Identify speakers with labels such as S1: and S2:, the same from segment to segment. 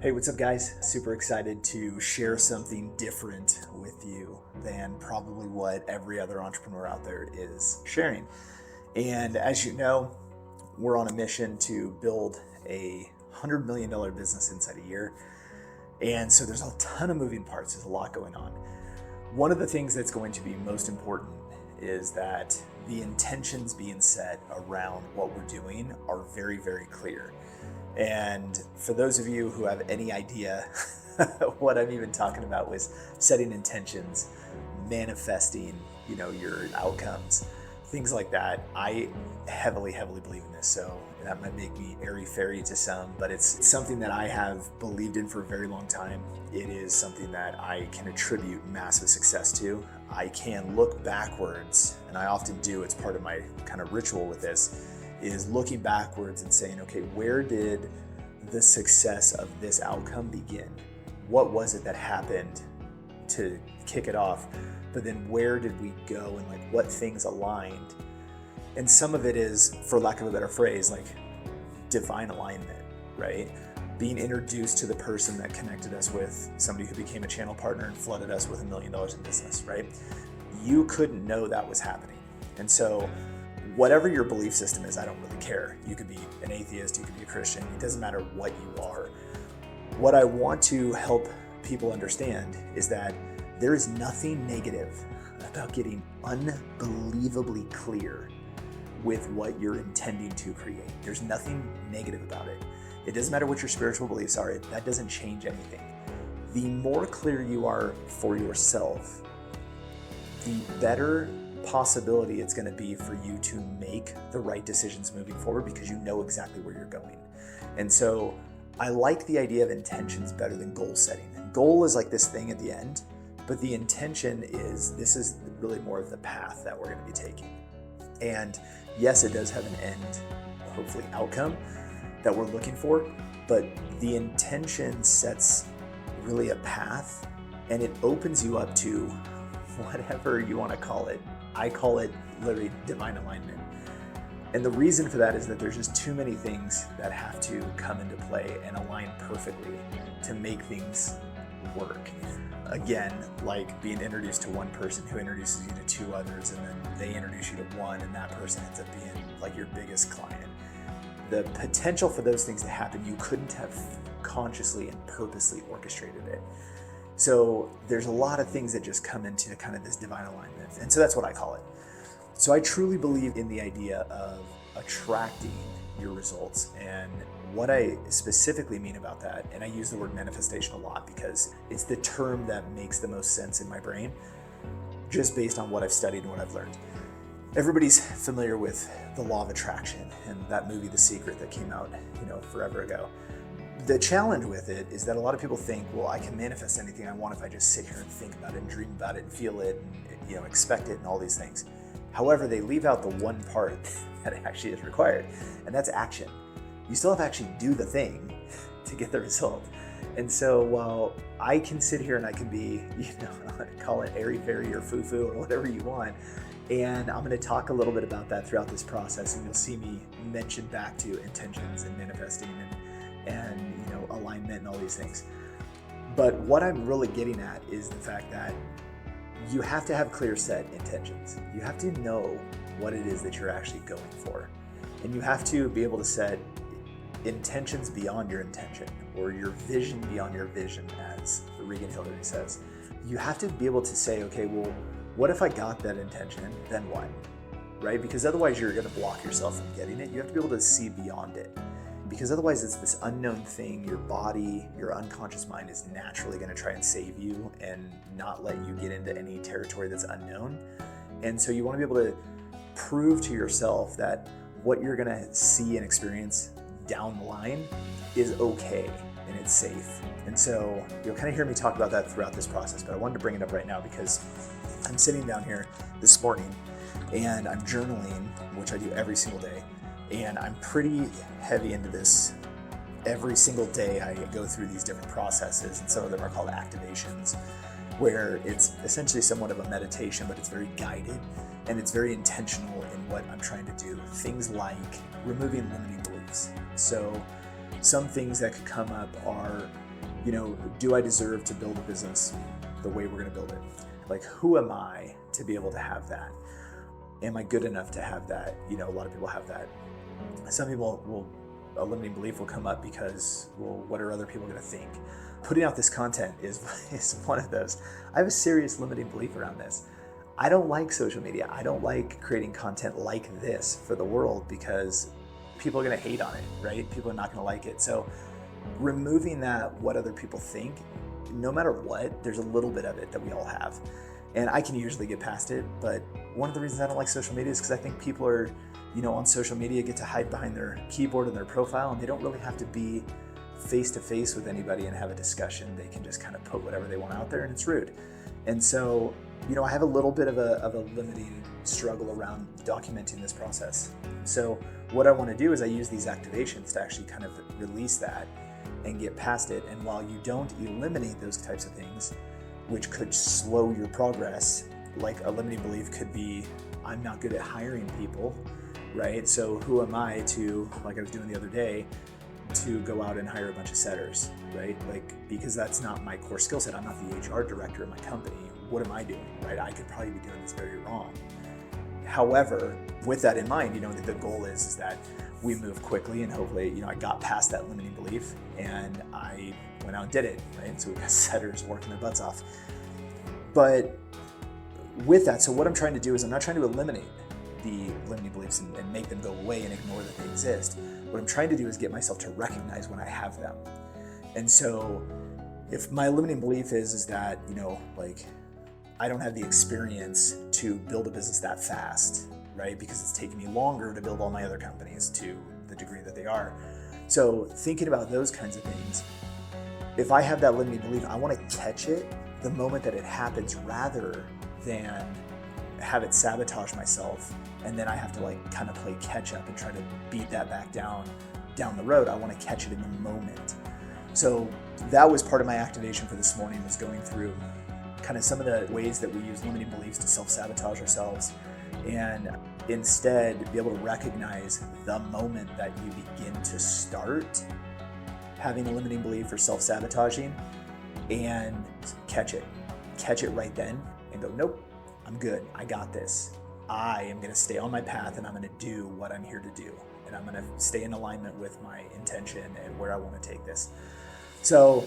S1: Hey, what's up, guys? Super excited to share something different with you than probably what every other entrepreneur out there is sharing. And as you know, we're on a mission to build a $100 million business inside a year. And so there's a ton of moving parts, there's a lot going on. One of the things that's going to be most important is that the intentions being set around what we're doing are very, very clear. And for those of you who have any idea what I'm even talking about with setting intentions, manifesting, your outcomes, things like that, I heavily believe in this. So that might make me airy-fairy to some, but it's something that I have believed in for a very long time. It is something that I can attribute massive success to. I can look backwards, and I often do. It's part of my kind of ritual with this, is looking backwards and saying, okay, where did the success of this outcome begin? What was it that happened to kick it off? But then where did we go, and what things aligned? And some of it is, for lack of a better phrase, divine alignment, right? Being introduced to the person that connected us with somebody who became a channel partner and flooded us with $1 million in business, right? You couldn't know that was happening. And so whatever your belief system is, I don't really care. You could be an atheist, you could be a Christian, it doesn't matter what you are. What I want to help people understand is that there is nothing negative about getting unbelievably clear with what you're intending to create. There's nothing negative about it. It doesn't matter what your spiritual beliefs are, that doesn't change anything. The more clear you are for yourself, the better possibility it's going to be for you to make the right decisions moving forward, because you know exactly where you're going. And so I like the idea of intentions better than goal setting. Goal is like this thing at the end, but the intention is, this is really more of the path that we're going to be taking. And yes, it does have an end, hopefully outcome that we're looking for, but the intention sets really a path, and it opens you up to whatever you want to call it. I call it literally divine alignment. And the reason for that is that there's just too many things that have to come into play and align perfectly to make things work. Again, like being introduced to one person who introduces you to two others, and then they introduce you to one, and that person ends up being like your biggest client. The potential for those things to happen, you couldn't have consciously and purposely orchestrated it. So there's a lot of things that just come into kind of this divine alignment. And so that's what I call it. So I truly believe in the idea of attracting your results. And what I specifically mean about that, and I use the word manifestation a lot because it's the term that makes the most sense in my brain, just based on what I've studied and what I've learned. Everybody's familiar with the law of attraction and that movie, The Secret, that came out, forever ago. The challenge with it is that a lot of people think, well, I can manifest anything I want if I just sit here and think about it and dream about it and feel it and expect it and all these things. However, they leave out the one part that actually is required, and that's action. You still have to actually do the thing to get the result. And so while I can sit here and I can be, call it airy-fairy or foo-foo or whatever you want, and I'm going to talk a little bit about that throughout this process, and you'll see me mention back to intentions and manifesting and alignment and all these things. But what I'm really getting at is the fact that you have to have clear set intentions. You have to know what it is that you're actually going for. And you have to be able to set intentions beyond your intention, or your vision beyond your vision, as Regan Hillary says. You have to be able to say, okay, well, what if I got that intention, then what? Right? Because otherwise you're going to block yourself from getting it. You have to be able to see beyond it. Because otherwise it's this unknown thing. Your body, your unconscious mind is naturally going to try and save you and not let you get into any territory that's unknown. And so you want to be able to prove to yourself that what you're going to see and experience down the line is okay and it's safe. And so you'll kind of hear me talk about that throughout this process, but I wanted to bring it up right now because I'm sitting down here this morning and I'm journaling, which I do every single day. And I'm pretty heavy into this. Every single day I go through these different processes, and some of them are called activations, where it's essentially somewhat of a meditation, but it's very guided and it's very intentional in what I'm trying to do. Things like removing limiting beliefs. So some things that could come up are do I deserve to build a business the way we're going to build it? Like, who am I to be able to have that? Am I good enough to have that? A lot of people have that. Some people a limiting belief will come up because, well, what are other people going to think? Putting out this content is one of those. I have a serious limiting belief around this. I don't like social media. I don't like creating content like this for the world because people are going to hate on it, right? People are not going to like it. So removing that, what other people think, no matter what, there's a little bit of it that we all have. And I can usually get past it, but one of the reasons I don't like social media is because I think people are, on social media get to hide behind their keyboard and their profile, and they don't really have to be face to face with anybody and have a discussion. They can just kind of put whatever they want out there, and it's rude. And so, I have a little bit of a limiting struggle around documenting this process. So what I want to do is I use these activations to actually kind of release that and get past it. And while you don't eliminate those types of things, which could slow your progress, like a limiting belief could be, I'm not good at hiring people, right? So who am I to, like I was doing the other day, to go out and hire a bunch of setters, right? Like, because that's not my core skill set. I'm not the HR director of my company. What am I doing, right? I could probably be doing this very wrong. However, with that in mind, the goal is that we move quickly, and hopefully, I got past that limiting belief and I went out and did it, right? So we've got setters working their butts off. But with that, so what I'm trying to do is I'm not trying to eliminate the limiting beliefs and make them go away and ignore that they exist. What I'm trying to do is get myself to recognize when I have them. And so if my limiting belief is that, I don't have the experience to build a business that fast, right? Because it's taken me longer to build all my other companies to the degree that they are. So thinking about those kinds of things, if I have that limiting belief, I want to catch it the moment that it happens rather than have it sabotage myself. And then I have to kind of play catch up and try to beat that back down the road. I want to catch it in the moment. So that was part of my activation for this morning, was going through kind of some of the ways that we use limiting beliefs to self-sabotage ourselves, and instead be able to recognize the moment that you begin to start having a limiting belief or self-sabotaging, and catch it right then and go, nope, I'm good. I got this. I am going to stay on my path, and I'm going to do what I'm here to do. And I'm going to stay in alignment with my intention and where I want to take this. So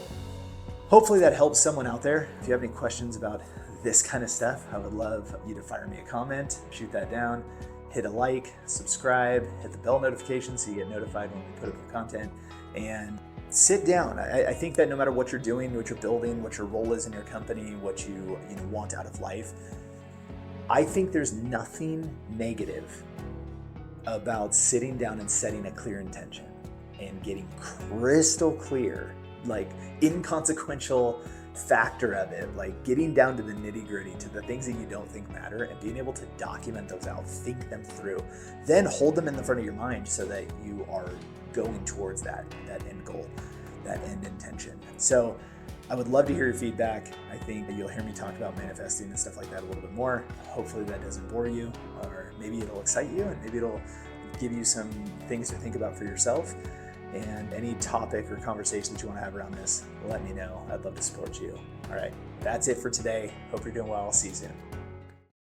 S1: hopefully that helps someone out there. If you have any questions about this kind of stuff, I would love you to fire me a comment, shoot that down, hit a like, subscribe, hit the bell notification so you get notified when we put up the content, and sit down. I think that no matter what you're doing, what you're building, what your role is in your company, what you want out of life, I think there's nothing negative about sitting down and setting a clear intention and getting crystal clear, inconsequential factor of it, getting down to the nitty gritty, to the things that you don't think matter, and being able to document those out, think them through, then hold them in the front of your mind so that you are going towards that end goal, that end intention. So I would love to hear your feedback. I think that you'll hear me talk about manifesting and stuff like that a little bit more. Hopefully that doesn't bore you, or maybe it'll excite you, and maybe it'll give you some things to think about for yourself. And any topic or conversation that you want to have around this, let me know. I'd love to support you. All right, that's it for today. Hope you're doing well. I'll see you soon.